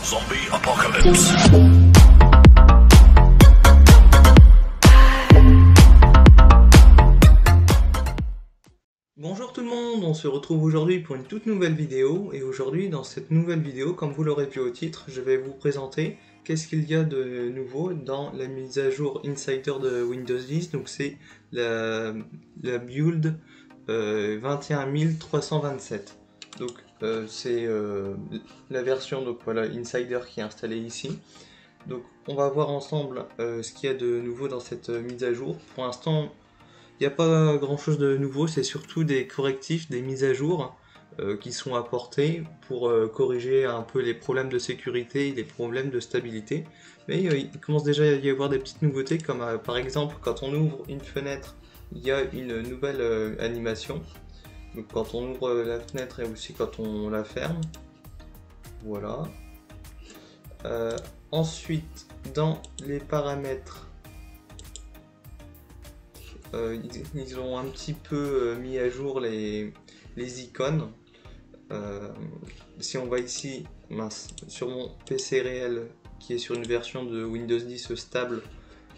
Zombie Apocalypse. Bonjour tout le monde, on se retrouve aujourd'hui pour une toute nouvelle vidéo et aujourd'hui dans cette nouvelle vidéo, comme vous l'aurez vu au titre, je vais vous présenter qu'est-ce qu'il y a de nouveau dans la mise à jour Insider de Windows 10. Donc c'est la build 21327. Donc c'est la version, donc voilà, Insider qui est installée ici. Donc on va voir ensemble ce qu'il y a de nouveau dans cette mise à jour. Pour l'instant, il n'y a pas grand chose de nouveau, c'est surtout des correctifs, des mises à jour qui sont apportés pour corriger un peu les problèmes de sécurité et les problèmes de stabilité. Mais il commence déjà à y avoir des petites nouveautés, comme par exemple quand on ouvre une fenêtre, il y a une nouvelle animation. Donc quand on ouvre la fenêtre et aussi quand on la ferme. Voilà. Ensuite, dans les paramètres, ils ont un petit peu mis à jour les icônes. Si on va ici, sur mon PC réel qui est sur une version de Windows 10 stable,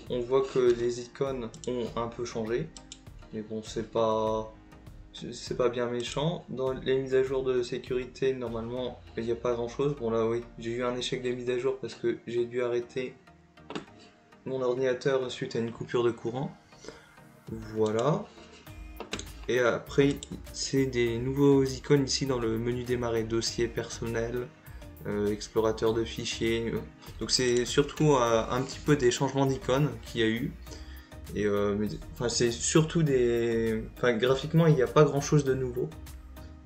on voit que les icônes ont un peu changé, mais bon, c'est pas bien méchant. Dans les mises à jour de sécurité, normalement il n'y a pas grand chose. Bon là oui, j'ai eu un échec de mise à jour parce que j'ai dû arrêter mon ordinateur suite à une coupure de courant. Voilà. Et après, c'est des nouveaux icônes ici dans le menu démarrer, dossier personnel, explorateur de fichiers. Donc c'est surtout un petit peu des changements d'icônes qu'il y a eu. Et c'est surtout des... graphiquement, il n'y a pas grand chose de nouveau.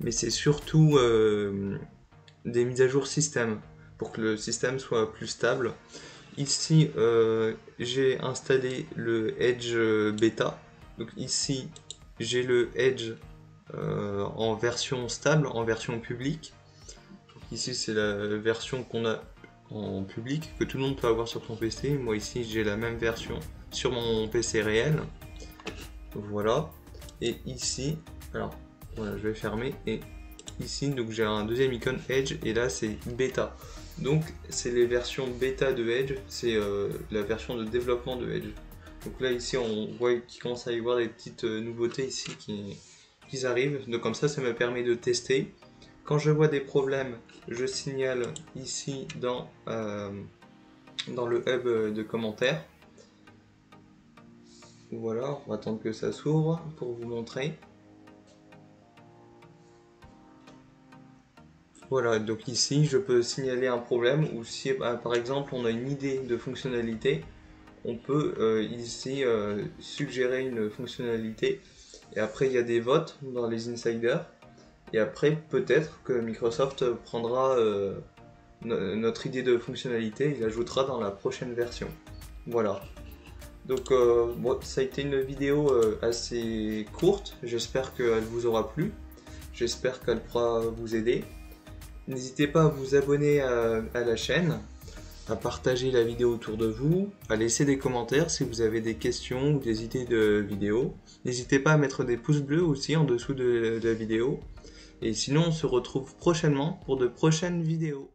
Mais c'est surtout des mises à jour système, pour que le système soit plus stable. Ici, j'ai installé le Edge Beta. Donc ici, j'ai le Edge en version stable, en version publique. Donc ici, c'est la version qu'on a en public, que tout le monde peut avoir sur son PC. Moi ici, j'ai la même version sur mon PC réel. Voilà. Et ici, alors, voilà, je vais fermer. Et ici, donc j'ai un deuxième icône Edge, et là, c'est Beta. Donc, c'est les versions Beta de Edge, c'est la version de développement de Edge. Donc là, ici, on voit qu'il commence à y avoir des petites nouveautés ici qui arrivent. Donc comme ça me permet de tester. Quand je vois des problèmes, je signale ici dans le hub de commentaires. Voilà, on va attendre que ça s'ouvre pour vous montrer. Voilà, donc ici, je peux signaler un problème, ou si par exemple on a une idée de fonctionnalité, on peut ici suggérer une fonctionnalité, et après il y a des votes dans les insiders, et après peut-être que Microsoft prendra notre idée de fonctionnalité et l'ajoutera dans la prochaine version. Voilà. Donc bon, ça a été une vidéo assez courte, j'espère qu'elle vous aura plu, j'espère qu'elle pourra vous aider. N'hésitez pas à vous abonner à la chaîne, à partager la vidéo autour de vous, à laisser des commentaires si vous avez des questions ou des idées de vidéos. N'hésitez pas à mettre des pouces bleus aussi en dessous de la vidéo. Et sinon, on se retrouve prochainement pour de prochaines vidéos.